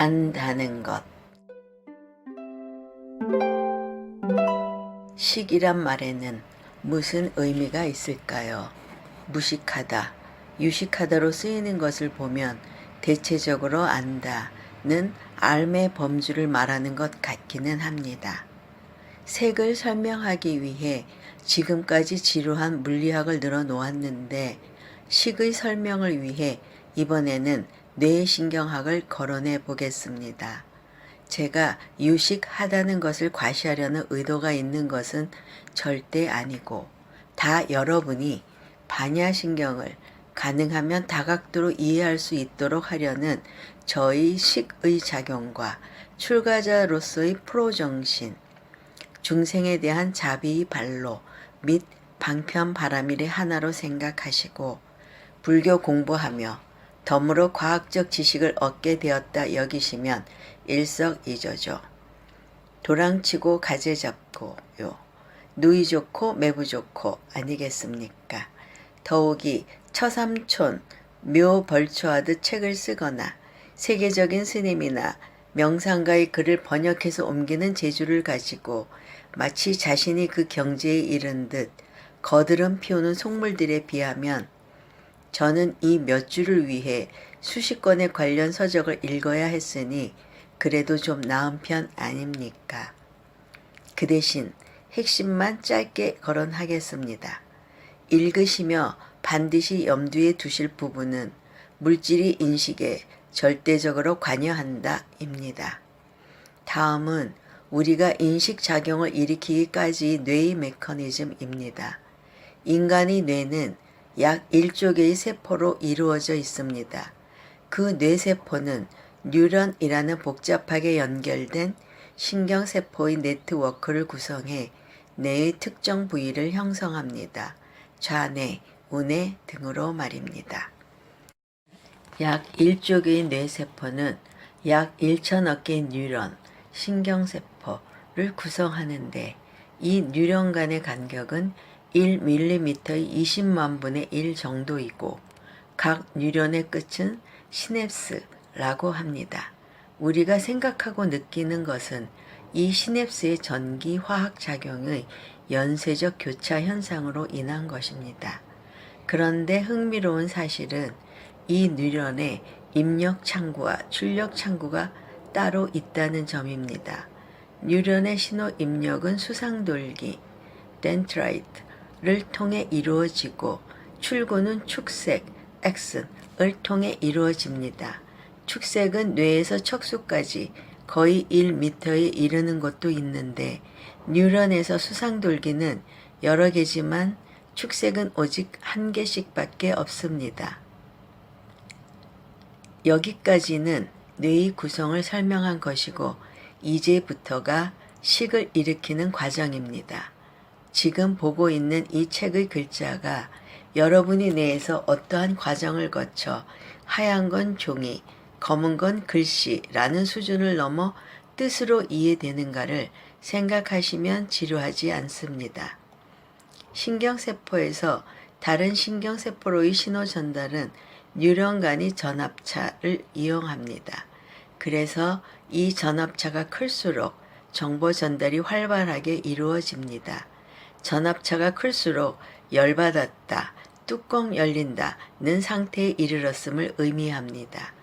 안다는 것. 식이란 말에는 무슨 의미가 있을까요? 무식하다, 유식하다로 쓰이는 것을 보면 대체적으로 안다는 앓의 범주를 말하는 것 같기는 합니다. 색을 설명하기 위해 지금까지 지루한 물리학을 늘어놓았는데 식의 설명을 위해 이번에는 뇌신경학을 거론해 보겠습니다. 제가 유식하다는 것을 과시하려는 의도가 있는 것은 절대 아니고 다 여러분이 반야신경을 가능하면 다각도로 이해할 수 있도록 하려는 저희 식의 작용과 출가자로서의 프로정신, 중생에 대한 자비의 발로 및 방편바람일의 하나로 생각하시고 불교 공부하며 덤으로 과학적 지식을 얻게 되었다 여기시면 일석이조죠. 도랑치고 가재 잡고요. 누이 좋고 매부 좋고 아니겠습니까? 더욱이 처삼촌 묘 벌초하듯 책을 쓰거나 세계적인 스님이나 명상가의 글을 번역해서 옮기는 재주를 가지고 마치 자신이 그 경지에 이른 듯 거드름 피우는 속물들에 비하면 저는 이 몇 줄을 위해 수십 권의 관련 서적을 읽어야 했으니 그래도 좀 나은 편 아닙니까? 그 대신 핵심만 짧게 거론하겠습니다. 읽으시며 반드시 염두에 두실 부분은 물질이 인식에 절대적으로 관여한다 입니다. 다음은 우리가 인식작용을 일으키기까지 뇌의 메커니즘입니다. 인간의 뇌는 약 1조 개의 세포로 이루어져 있습니다. 그 뇌세포는 뉴런이라는 복잡하게 연결된 신경세포의 네트워크를 구성해 뇌의 특정 부위를 형성합니다. 좌뇌, 우뇌 등으로 말입니다. 약 1조 개의 뇌세포는 약 1천억 개의 뉴런, 신경세포를 구성하는데 이 뉴런 간의 간격은 1mm의 20만 분의 1 정도이고 각 뉴런의 끝은 시냅스라고 합니다. 우리가 생각하고 느끼는 것은 이 시냅스의 전기 화학 작용의 연쇄적 교차 현상으로 인한 것입니다. 그런데 흥미로운 사실은 이 뉴런의 입력 창구와 출력 창구가 따로 있다는 점입니다. 뉴런의 신호 입력은 수상돌기, 덴트라이트를 통해 이루어지고 출구는 축색, 엑슨을 통해 이루어집니다. 축색은 뇌에서 척수까지 거의 1m에 이르는 곳도 있는데 뉴런에서 수상돌기는 여러 개지만 축색은 오직 한 개씩밖에 없습니다. 여기까지는 뇌의 구성을 설명한 것이고 이제부터가 식을 일으키는 과정입니다. 지금 보고 있는 이 책의 글자가 여러분이 뇌에서 어떠한 과정을 거쳐 하얀 건 종이, 검은 건 글씨라는 수준을 넘어 뜻으로 이해되는가를 생각하시면 지루하지 않습니다. 신경세포에서 다른 신경세포로의 신호 전달은 뉴런 간의 전압차를 이용합니다. 그래서 이 전압차가 클수록 정보 전달이 활발하게 이루어집니다. 전압차가 클수록 열받았다, 뚜껑 열린다는 상태에 이르렀음을 의미합니다.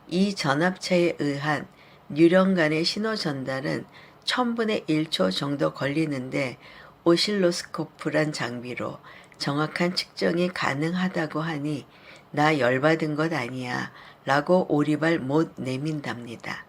이 전압차에 의한 뉴런 간의 신호 전달은 1000분의 1초 정도 걸리는데 오실로스코프란 장비로 정확한 측정이 가능하다고 하니 나 열받은 것 아니야 라고 오리발 못 내민답니다.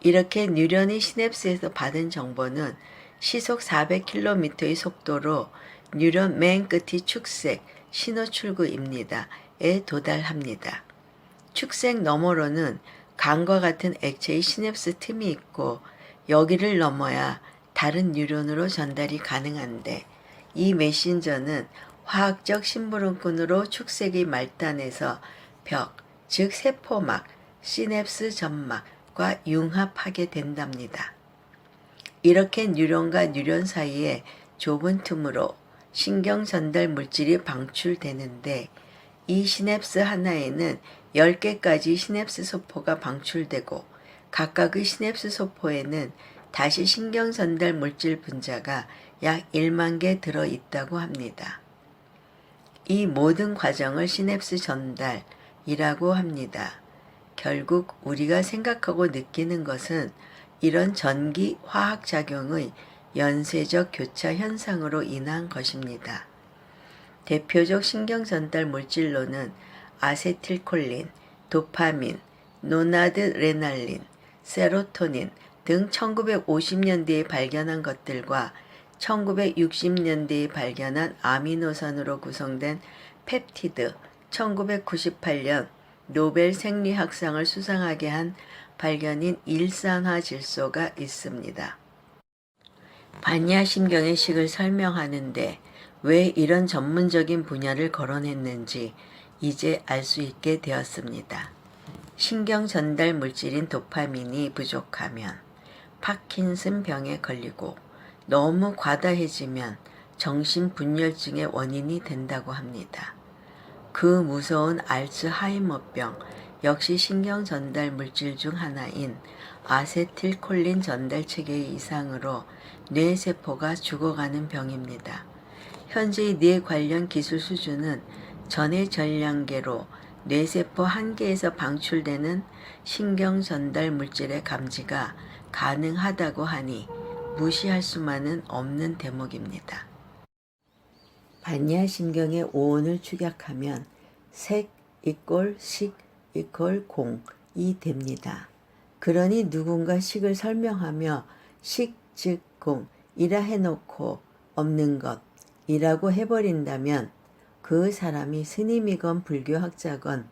이렇게 뉴런이 시냅스에서 받은 정보는 시속 400km의 속도로 뉴런 맨 끝이 축색, 신호 출구입니다.에 도달합니다. 축색 너머로는 강과 같은 액체의 시냅스 틈이 있고 여기를 넘어야 다른 뉴런으로 전달이 가능한데 이 메신저는 화학적 심부름꾼으로 축색의 말단에서 벽, 즉 세포막, 시냅스 점막과 융합하게 된답니다. 이렇게 뉴런과 뉴런 사이에 좁은 틈으로 신경 전달 물질이 방출되는데 이 시냅스 하나에는 10개까지 시냅스 소포가 방출되고 각각의 시냅스 소포에는 다시 신경 전달 물질 분자가 약 1만 개 들어 있다고 합니다. 이 모든 과정을 시냅스 전달이라고 합니다. 결국 우리가 생각하고 느끼는 것은 이런 전기 화학 작용의 연쇄적 교차 현상으로 인한 것입니다. 대표적 신경 전달 물질로는 아세틸콜린, 도파민, 노나드레날린, 세로토닌 등 1950년대에 발견한 것들과 1960년대에 발견한 아미노산으로 구성된 펩티드, 1998년 노벨 생리학상을 수상하게 한 발견인 일산화 질소가 있습니다. 반야신경의 식을 설명하는데 왜 이런 전문적인 분야를 거론했는지 이제 알 수 있게 되었습니다. 신경 전달 물질인 도파민이 부족하면 파킨슨 병에 걸리고 너무 과다해지면 정신분열증의 원인이 된다고 합니다. 그 무서운 알츠하이머병 역시 신경 전달 물질 중 하나인 아세틸콜린 전달 체계의 이상으로 뇌세포가 죽어가는 병입니다. 현재의 뇌 관련 기술 수준은 전해 전량계로 뇌세포 한 개에서 방출되는 신경 전달 물질의 감지가 가능하다고 하니 무시할 수만은 없는 대목입니다. 반야신경의 오온을 축약하면 색 = 식 = 공이 됩니다. 그러니 누군가 식을 설명하며 식 즉 공이라 해놓고 없는 것이라고 해버린다면 그 사람이 스님이건 불교학자건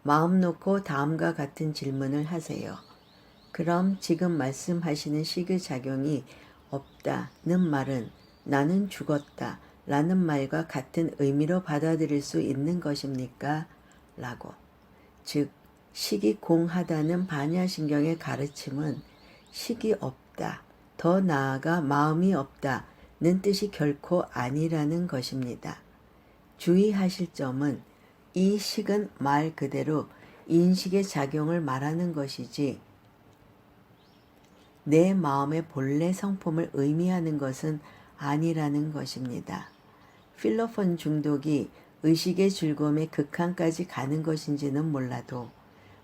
마음 놓고 다음과 같은 질문을 하세요. 그럼 지금 말씀하시는 식의 작용이 없다는 말은 나는 죽었다 라는 말과 같은 의미로 받아들일 수 있는 것입니까? 라고. 즉 식이 공하다는 반야신경의 가르침은 식이 없다, 더 나아가 마음이 없다는 뜻이 결코 아니라는 것입니다. 주의하실 점은 이 식은 말 그대로 인식의 작용을 말하는 것이지 내 마음의 본래 성품을 의미하는 것은 아니라는 것입니다. 필로폰 중독이 의식의 즐거움의 극한까지 가는 것인지는 몰라도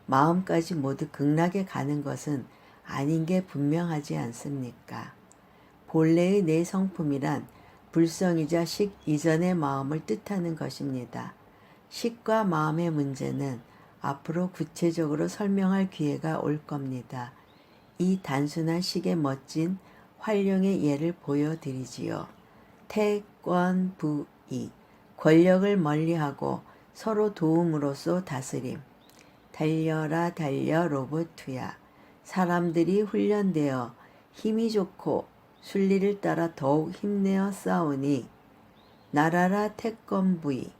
마음까지 모두 극락에 가는 것은 아닌 게 분명하지 않습니까? 본래의 내 성품이란 불성이자 식 이전의 마음을 뜻하는 것입니다. 식과 마음의 문제는 앞으로 구체적으로 설명할 기회가 올 겁니다. 이 단순한 식의 멋진 활용의 예를 보여드리지요. 태권부이, 권력을 멀리하고 서로 도움으로써 다스림. 달려라 달려 로봇투야. 사람들이 훈련되어 힘이 좋고 순리를 따라 더욱 힘내어 싸우니 날아라 태권부이.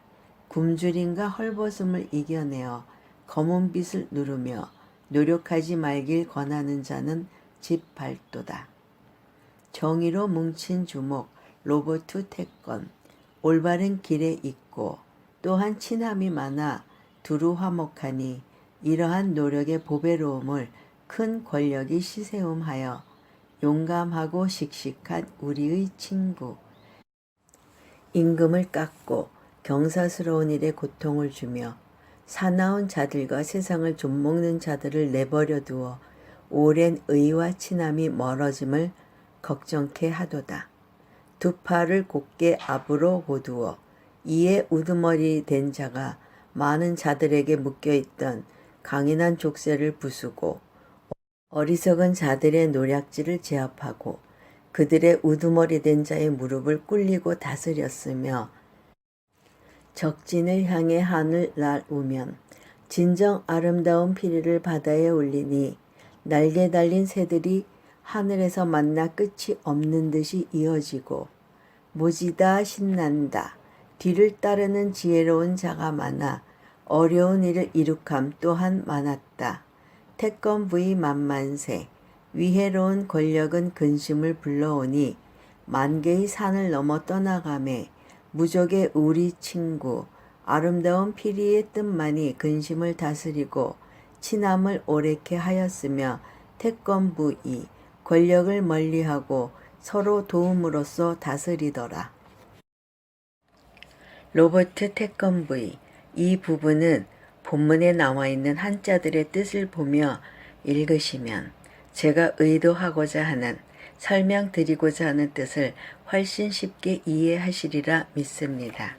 굶주림과 헐벗음을 이겨내어 검은 빛을 누르며 노력하지 말길 권하는 자는 집발도다. 정의로 뭉친 주먹 로버트 태권. 올바른 길에 있고 또한 친함이 많아 두루 화목하니 이러한 노력의 보배로움을 큰 권력이 시세움하여 용감하고 씩씩한 우리의 친구. 임금을 깎고 경사스러운 일에 고통을 주며 사나운 자들과 세상을 좀먹는 자들을 내버려 두어 오랜 의와 친함이 멀어짐을 걱정케 하도다. 두 팔을 곧게 앞으로 고두어 이에 우두머리 된 자가 많은 자들에게 묶여있던 강인한 족쇄를 부수고 어리석은 자들의 노략질을 제압하고 그들의 우두머리 된 자의 무릎을 꿇리고 다스렸으며 적진을 향해 하늘 날우면 진정 아름다운 피리를 바다에 올리니 날개 달린 새들이 하늘에서 만나 끝이 없는 듯이 이어지고 모지다 신난다. 뒤를 따르는 지혜로운 자가 많아 어려운 일을 이룩함 또한 많았다. 태권부의 만만세. 위해로운 권력은 근심을 불러오니 만개의 산을 넘어 떠나가매 무적의 우리 친구 아름다운 피리의 뜻만이 근심을 다스리고 친함을 오래케 하였으며 태권부 2. 권력을 멀리하고 서로 도움으로써 다스리더라. 로버트 태권브이. 이 부분은 본문에 나와 있는 한자들의 뜻을 보며 읽으시면 제가 의도하고자 하는, 설명드리고자 하는 뜻을 훨씬 쉽게 이해하시리라 믿습니다.